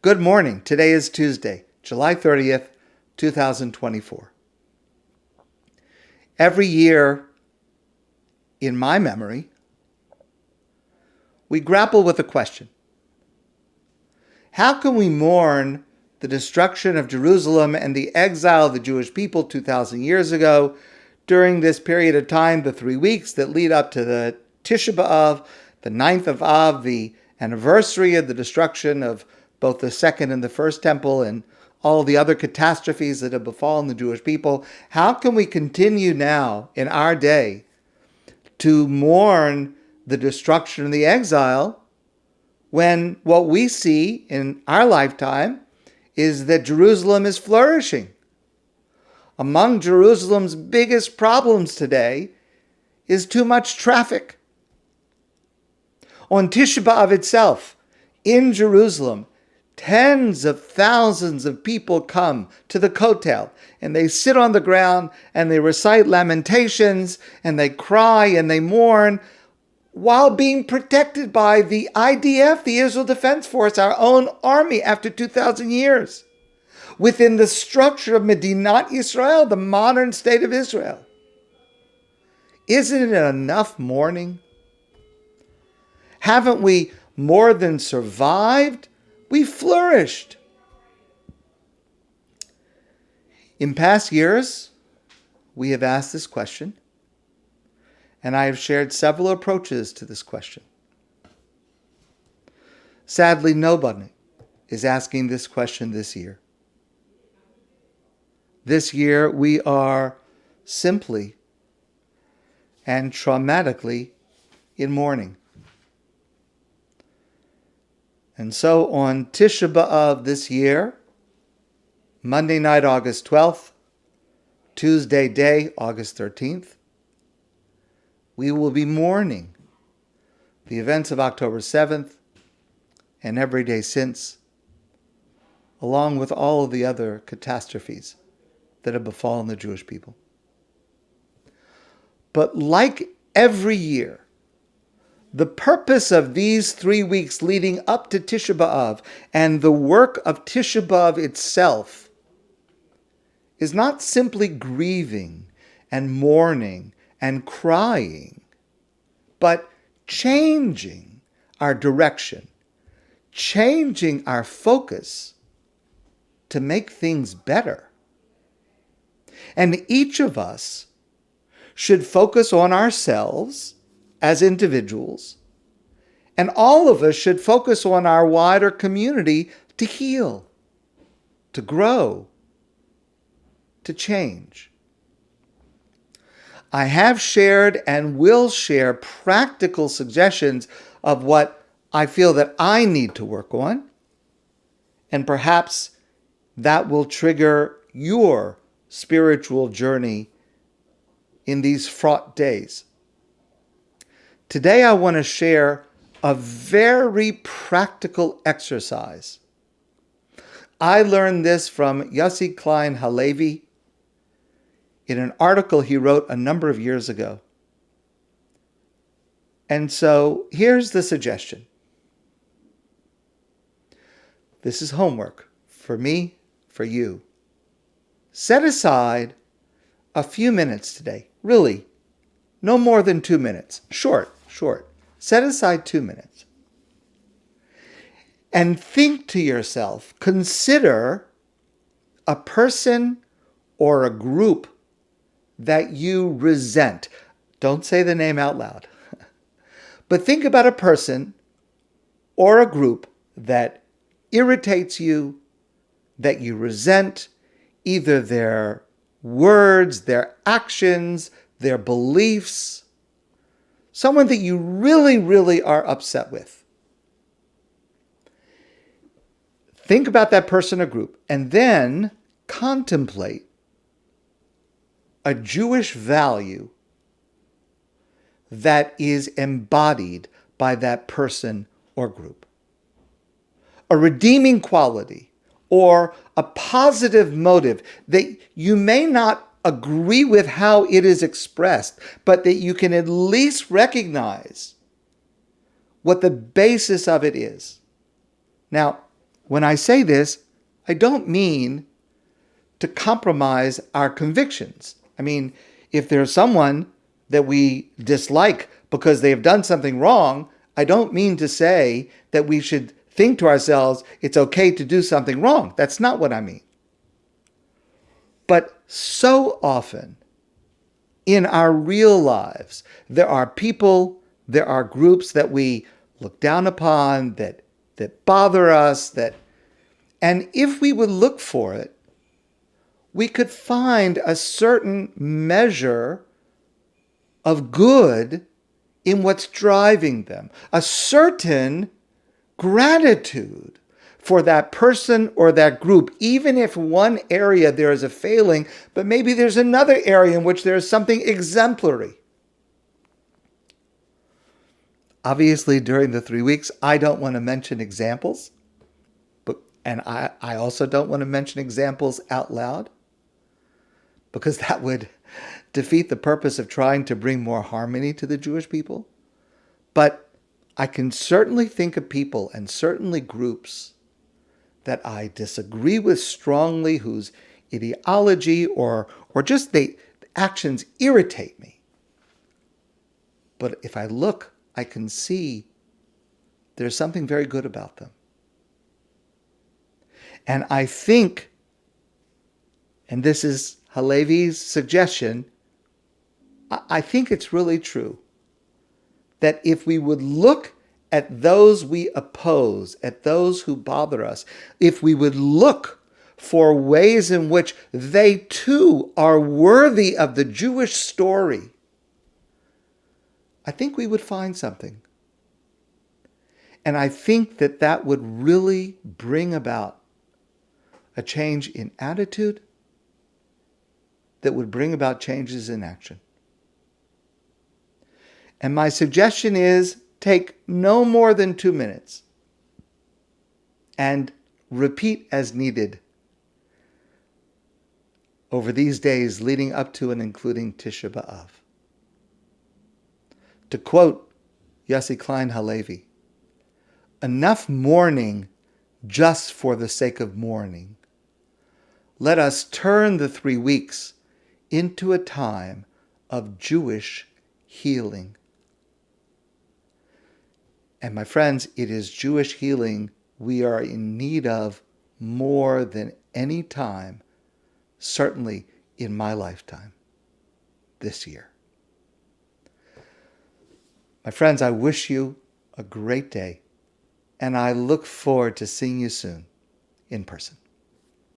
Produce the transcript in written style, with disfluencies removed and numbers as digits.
Good morning. Today is Tuesday, July 30th, 2024. Every year, in my memory, we grapple with the question: how can we mourn the destruction of Jerusalem and the exile of the Jewish people 2,000 years ago during this period of time, the 3 weeks that lead up to the Tisha B'Av, the 9th of Av, the anniversary of the destruction of both the second and the first temple and all the other catastrophes that have befallen the Jewish people? How can we continue now in our day to mourn the destruction and the exile when what we see in our lifetime is that Jerusalem is flourishing? Among Jerusalem's biggest problems today is too much traffic. On Tisha B'Av itself, in Jerusalem, tens of thousands of people come to the Kotel, and they sit on the ground and they recite lamentations and they cry and they mourn while being protected by the IDF, the Israel Defense Force, our own army after 2,000 years, within the structure of Medinat Israel, the modern state of Israel. Isn't it enough mourning? Haven't we more than survived? We flourished. In past years, we have asked this question, and I have shared several approaches to this question. Sadly, nobody is asking this question this year. This year, we are simply and traumatically in mourning. And so on Tisha B'Av this year, Monday night, August 12th, Tuesday day, August 13th, we will be mourning the events of October 7th and every day since, along with all of the other catastrophes that have befallen the Jewish people. But like every year, the purpose of these 3 weeks leading up to Tisha B'Av and the work of Tisha B'Av itself is not simply grieving and mourning and crying, but changing our direction, changing our focus to make things better. And each of us should focus on ourselves as individuals, and all of us should focus on our wider community to heal, to grow, to change. I have shared and will share practical suggestions of what I feel that I need to work on, and perhaps that will trigger your spiritual journey in these fraught days. Today I want to share a very practical exercise. I learned this from Yossi Klein Halevi in an article he wrote a number of years ago. And so here's the suggestion. This is homework for me, for you. Set aside a few minutes today, really, no more than 2 minutes, short. Set aside 2 minutes. And think to yourself, consider a person or a group that you resent. Don't say the name out loud. But think about a person or a group that irritates you, that you resent, either their words, their actions, their beliefs, someone that you really, really are upset with. Think about that person or group, and then contemplate a Jewish value that is embodied by that person or group. A redeeming quality or a positive motive that you may not agree with how it is expressed, but that you can at least recognize what the basis of it is. Now, When I say this, I don't mean to compromise our convictions. I mean, if there's someone that we dislike because they have done something wrong, I don't mean to say that we should think to ourselves, it's okay to do something wrong. That's not what I mean. But so often in our real lives, there are people, there are groups that we look down upon, that bother us, and if we would look for it, we could find a certain measure of good in what's driving them, a certain gratitude for that person or that group, even if one area there is a failing, but maybe there's another area in which there is something exemplary. Obviously, during the 3 weeks, I don't want to mention examples, and I also don't want to mention examples out loud, because that would defeat the purpose of trying to bring more harmony to the Jewish people. But I can certainly think of people and certainly groups that I disagree with strongly, whose ideology or just the actions irritate me. But if I look, I can see there's something very good about them. And I think, and this is Halevi's suggestion, I think it's really true that if we would look at those we oppose, at those who bother us, if we would look for ways in which they too are worthy of the Jewish story, I think we would find something. And I think that would really bring about a change in attitude that would bring about changes in action. And my suggestion is take no more than 2 minutes and repeat as needed over these days leading up to and including Tisha B'Av. To quote Yossi Klein Halevi, enough mourning just for the sake of mourning. Let us turn the 3 weeks into a time of Jewish healing. And my friends, it is Jewish healing we are in need of more than any time, certainly in my lifetime, this year. My friends, I wish you a great day, and I look forward to seeing you soon in person.